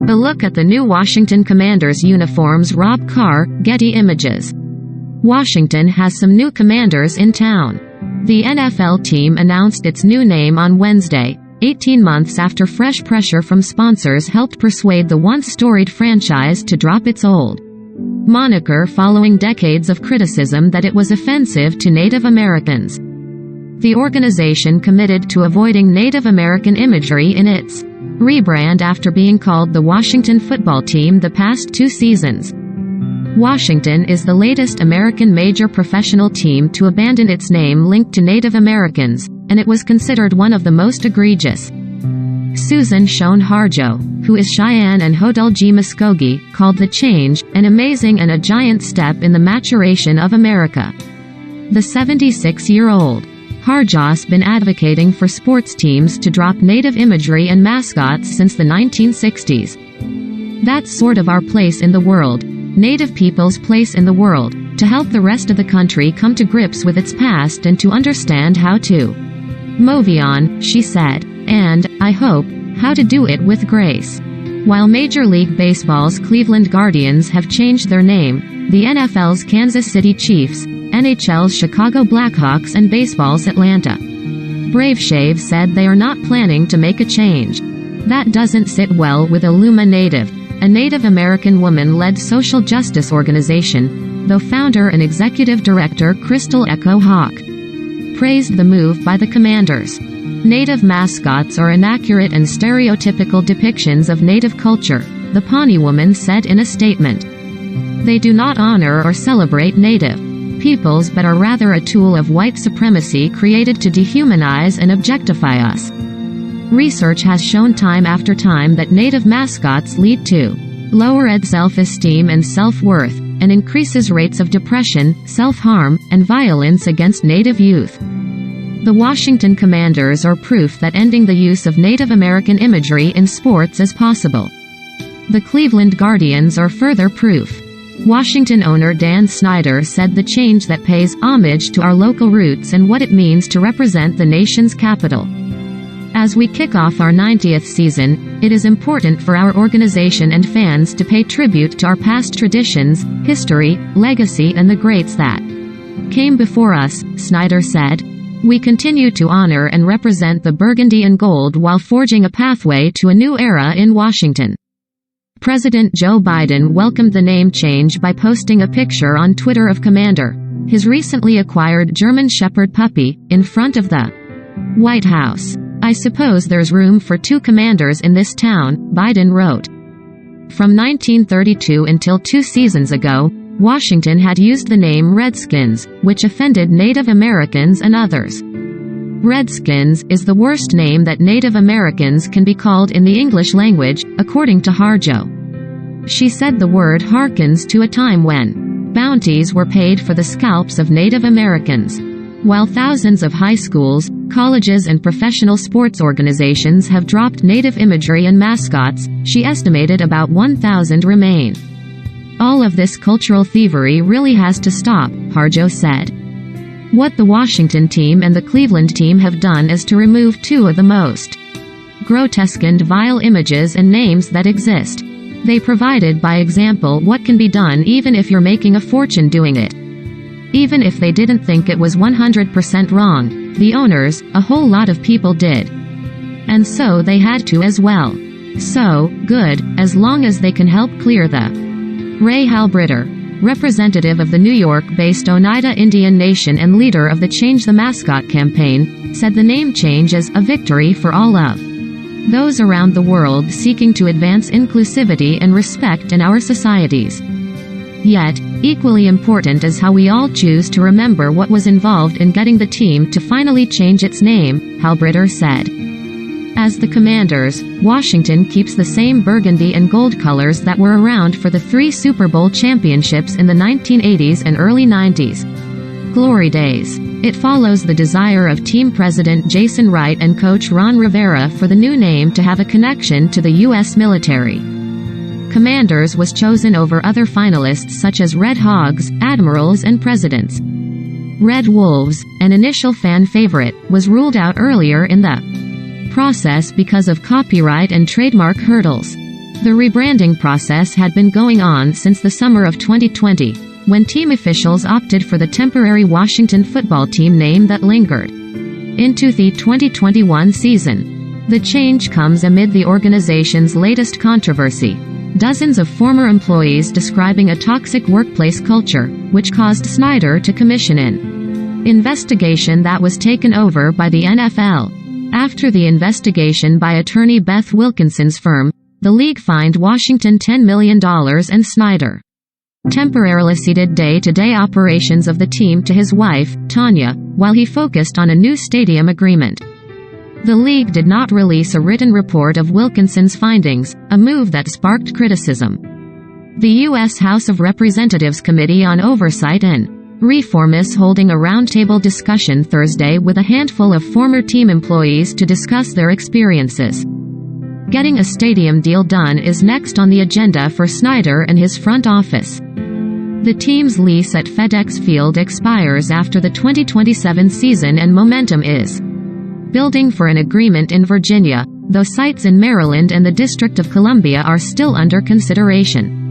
A look at the new Washington Commanders uniforms. Rob Carr, Getty Images. Washington has some new Commanders in town. The NFL team announced its new name on Wednesday, 18 months after fresh pressure from sponsors helped persuade the once storied franchise to drop its old moniker following decades of criticism that it was offensive to Native Americans. The organization committed to avoiding Native American imagery in its rebrand after being called the Washington Football Team the past 2 seasons. Washington is the latest American major professional team to abandon its name linked to Native Americans, and it was considered one of the most egregious. Susan Schoen Harjo, who is Cheyenne and Hodulji Muskogee, called the change an amazing and a giant step in the maturation of America. The 76-year-old Harjo's been advocating for sports teams to drop Native imagery and mascots since the 1960s. That's sort of our place in the world, Native people's place in the world, to help the rest of the country come to grips with its past and to understand how to move on, she said. And, I hope, how to do it with grace. While Major League Baseball's Cleveland Guardians have changed their name, the NFL's Kansas City Chiefs, NHL's Chicago Blackhawks and baseball's Atlanta Braveshave said they are not planning to make a change. That doesn't sit well with Illuma Native, a Native American woman-led social justice organization, though founder and executive director Crystal Echo Hawk praised the move by the Commanders. Native mascots are inaccurate and stereotypical depictions of Native culture, the Pawnee woman said in a statement. They do not honor or celebrate Native peoples but are rather a tool of white supremacy created to dehumanize and objectify us. Research has shown time after time that Native mascots lead to lowered self-esteem and self-worth, and increases rates of depression, self-harm, and violence against Native youth. The Washington Commanders are proof that ending the use of Native American imagery in sports is possible. The Cleveland Guardians are further proof. Washington owner Dan Snyder said the change that pays homage to our local roots and what it means to represent the nation's capital. As we kick off our 90th season, it is important for our organization and fans to pay tribute to our past traditions, history, legacy and the greats that came before us, Snyder said. We continue to honor and represent the burgundy and gold while forging a pathway to a new era in Washington. President Joe Biden welcomed the name change by posting a picture on Twitter of Commander, his recently acquired German Shepherd puppy, in front of the White House. I suppose there's room for 2 commanders in this town, Biden wrote. From 1932 until 2 seasons ago, Washington had used the name Redskins, which offended Native Americans and others. Redskins is the worst name that Native Americans can be called in the English language, according to Harjo. She said the word harkens to a time when bounties were paid for the scalps of Native Americans. While thousands of high schools, colleges and professional sports organizations have dropped Native imagery and mascots, she estimated about 1,000 remain. All of this cultural thievery really has to stop, Harjo said. What the Washington team and the Cleveland team have done is to remove 2 of the most grotesque and vile images and names that exist. They provided by example what can be done even if you're making a fortune doing it. Even if they didn't think it was 100% wrong, the owners, a whole lot of people did. And so they had to as well. So, good, as long as they can help clear the Ray Halbritter, representative of the New York-based Oneida Indian Nation and leader of the Change the Mascot campaign, said the name change is a victory for all of those around the world seeking to advance inclusivity and respect in our societies. Yet, equally important is how we all choose to remember what was involved in getting the team to finally change its name, Halbritter said. As the Commanders, Washington keeps the same burgundy and gold colors that were around for the 3 Super Bowl championships in the 1980s and early 90s. Glory days. It follows the desire of team president Jason Wright and coach Ron Rivera for the new name to have a connection to the U.S. military. Commanders was chosen over other finalists such as Red Hogs, Admirals and Presidents. Red Wolves, an initial fan favorite, was ruled out earlier in the process because of copyright and trademark hurdles. The rebranding process had been going on since the summer of 2020, when team officials opted for the temporary Washington football team name that lingered into the 2021 season. The change comes amid the organization's latest controversy. Dozens of former employees describing a toxic workplace culture, which caused Snyder to commission an investigation that was taken over by the NFL. After the investigation by attorney Beth Wilkinson's firm, the league fined Washington $10 million and Snyder temporarily ceded day-to-day operations of the team to his wife, Tanya, while he focused on a new stadium agreement. The league did not release a written report of Wilkinson's findings, a move that sparked criticism. The U.S. House of Representatives Committee on Oversight and Reform is holding a roundtable discussion Thursday with a handful of former team employees to discuss their experiences. Getting a stadium deal done is next on the agenda for Snyder and his front office. The team's lease at FedEx Field expires after the 2027 season and momentum is building for an agreement in Virginia, though sites in Maryland and the District of Columbia are still under consideration.